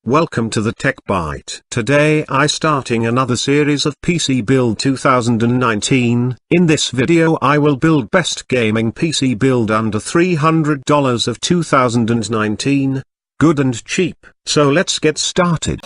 Welcome to the Tech Bite. Today I starting another series of PC Build 2019. In this video I will build best gaming PC build under $300 of 2019. Good and cheap. So let's get started.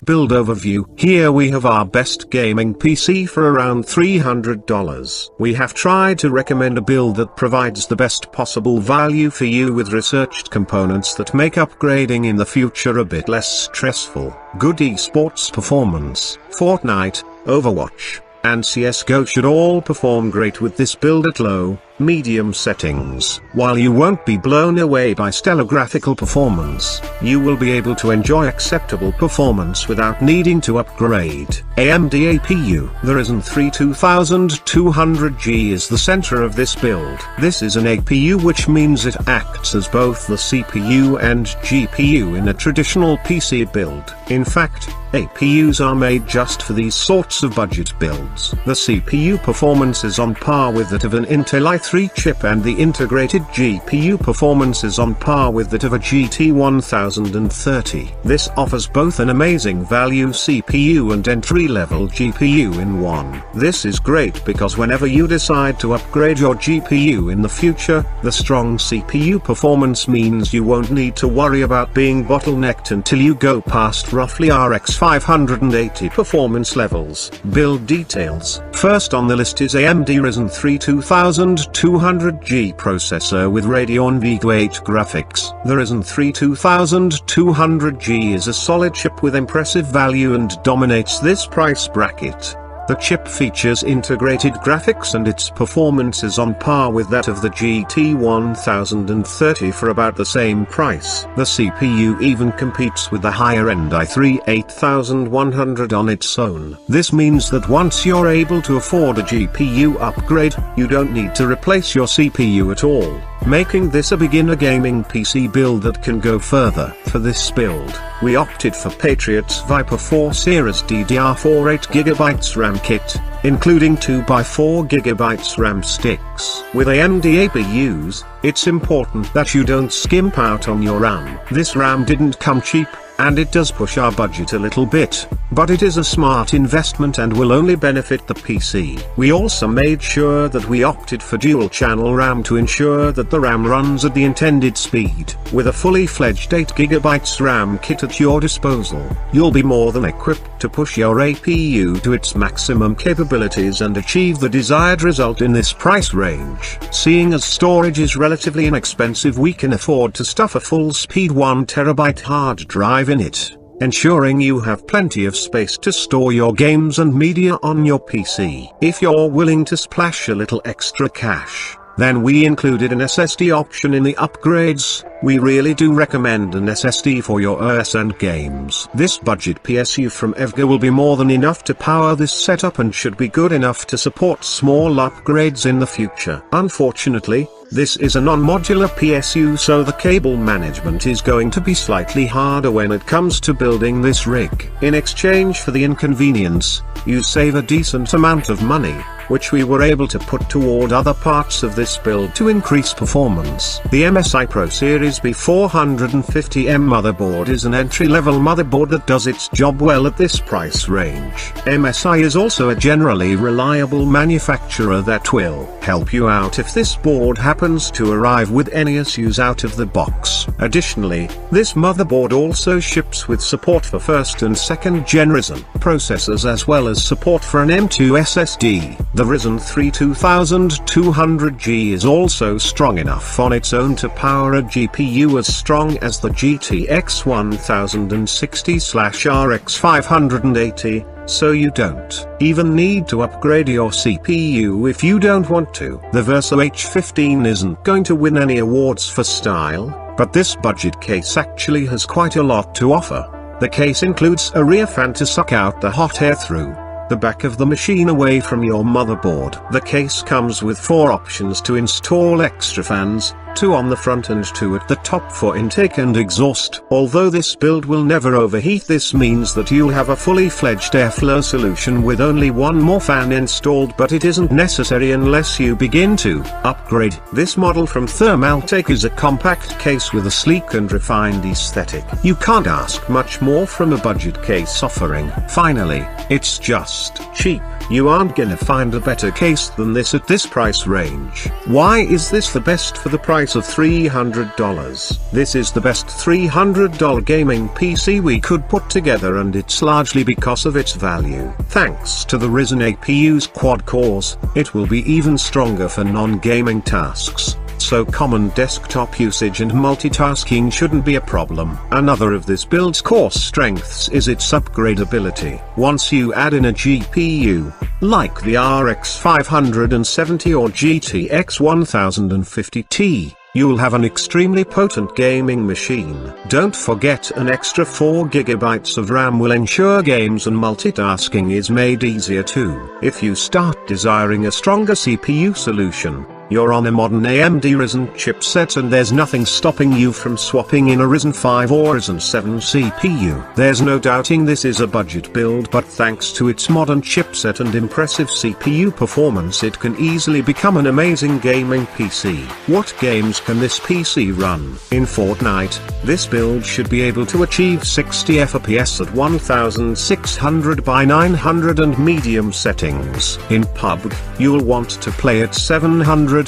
Build overview. Here we have our best gaming PC for around $300. We have tried to recommend a build that provides the best possible value for you with researched components that make upgrading in the future a bit less stressful. Good esports performance. Fortnite, Overwatch, and CSGO should all perform great with this build at low, medium settings. While you won't be blown away by stellar graphical performance, you will be able to enjoy acceptable performance without needing to upgrade. AMD APU. The Ryzen 3 2200G is the center of this build. This is an APU, which means it acts as both the CPU and GPU in a traditional PC build. In fact, APUs are made just for these sorts of budget builds. The CPU performance is on par with that of an Intel i3 chip, and the integrated GPU performance is on par with that of a GT 1030. This offers both an amazing value CPU and entry-level GPU in one. This is great because whenever you decide to upgrade your GPU in the future, the strong CPU performance means you won't need to worry about being bottlenecked until you go past roughly RX 580 performance levels. Build details. First on the list is AMD Ryzen 3 2200G processor with Radeon EVGA 8 graphics. The Ryzen 3 2200G is a solid chip with impressive value and dominates this price bracket. The chip features integrated graphics and its performance is on par with that of the GT 1030 for about the same price. The CPU even competes with the higher-end i3 8100 on its own. This means that once you're able to afford a GPU upgrade, you don't need to replace your CPU at all, making this a beginner gaming PC build that can go further. For this build, we opted for Patriot's Viper ProSeries DDR4 8GB RAM kit, including 2x4GB RAM sticks. With AMD APUs, it's important that you don't skimp out on your RAM. This RAM didn't come cheap, and it does push our budget a little bit, but it is a smart investment and will only benefit the PC. We also made sure that we opted for dual-channel RAM to ensure that the RAM runs at the intended speed. With a fully fledged 8GB RAM kit at your disposal, you'll be more than equipped to push your APU to its maximum capabilities and achieve the desired result in this price range. Seeing as storage is relatively inexpensive, we can afford to stuff a full-speed 1TB hard drive in it, ensuring you have plenty of space to store your games and media on your PC. If you're willing to splash a little extra cash, then we included an SSD option in the upgrades. We really do recommend an SSD for your OS and games. This budget PSU from EVGA will be more than enough to power this setup and should be good enough to support small upgrades in the future. Unfortunately, this is a non-modular PSU, so the cable management is going to be slightly harder when it comes to building this rig. In exchange for the inconvenience, you save a decent amount of money, which we were able to put toward other parts of this build to increase performance. The MSI ProSeries B450M motherboard is an entry-level motherboard that does its job well at this price range. MSI is also a generally reliable manufacturer that will help you out if this board happens to arrive with any issues out of the box. Additionally, this motherboard also ships with support for first and second gen Ryzen processors as well as support for an M2 SSD. The Ryzen 3 2200G is also strong enough on its own to power a GPU as strong as the GTX 1060/RX 580, so you don't even need to upgrade your CPU if you don't want to. The Verso H15 isn't going to win any awards for style, but this budget case actually has quite a lot to offer. The case includes a rear fan to suck out the hot air through the back of the machine away from your motherboard. The case comes with 4 options to install extra fans, 2 on the front and 2 at the top for intake and exhaust. Although this build will never overheat, this means that you'll have a fully fledged airflow solution with only one more fan installed, but it isn't necessary unless you begin to upgrade. This model from Thermaltake is a compact case with a sleek and refined aesthetic. You can't ask much more from a budget case offering. Finally, it's just cheap. You aren't gonna find a better case than this at this price range. Why is this the best for the price of $300? This is the best $300 gaming PC we could put together, and it's largely because of its value. Thanks to the Ryzen APU's quad cores, it will be even stronger for non-gaming tasks. So common desktop usage and multitasking shouldn't be a problem. Another of this build's core strengths is its upgradability. Once you add in a GPU, like the RX 570 or GTX 1050 Ti, you'll have an extremely potent gaming machine. Don't forget, an extra 4 GB of RAM will ensure games and multitasking is made easier too. If you start desiring a stronger CPU solution, you're on a modern AMD Ryzen chipset, and there's nothing stopping you from swapping in a Ryzen 5 or Ryzen 7 CPU. There's no doubting this is a budget build, but thanks to its modern chipset and impressive CPU performance, it can easily become an amazing gaming PC. What games can this PC run? In Fortnite, this build should be able to achieve 60 FPS at 1600 by 900 and medium settings. In PUBG, you'll want to play at 720p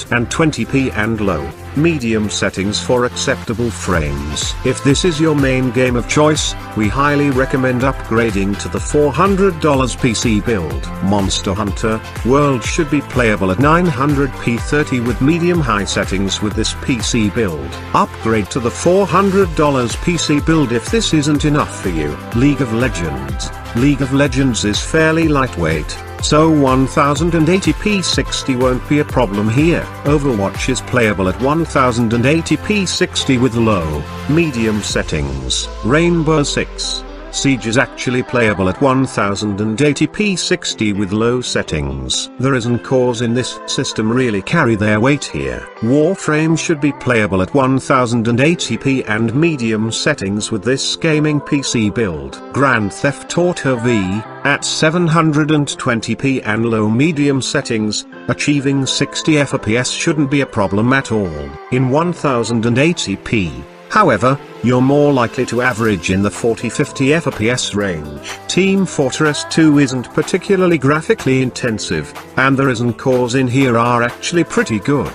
and low, medium settings for acceptable frames. If this is your main game of choice, we highly recommend upgrading to the $400 PC build. Monster Hunter World should be playable at 900p 30 with medium-high settings with this PC build. Upgrade to the $400 PC build if this isn't enough for you. League of Legends. League of Legends is fairly lightweight, so 1080p 60 won't be a problem here. Overwatch is playable at 1080p 60 with low, medium settings. Rainbow Six Siege is actually playable at 1080p 60 with low settings. The Ryzen cores in this system really carry their weight here. Warframe should be playable at 1080p and medium settings with this gaming PC build. Grand Theft Auto V, at 720p and low medium settings, achieving 60 FPS shouldn't be a problem at all. In 1080p, however, you're more likely to average in the 40-50 FPS range. Team Fortress 2 isn't particularly graphically intensive, and the Ryzen cores in here are actually pretty good.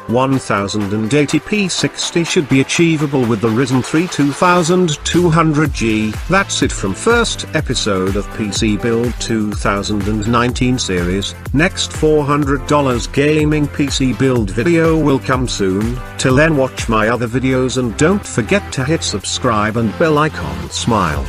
1080p 60 should be achievable with the Ryzen 3 2200G. That's it from first episode of PC Build 2019 series. Next $400 gaming PC build video will come soon. Till then, watch my other videos and don't forget to hit subscribe and bell icon. Smile.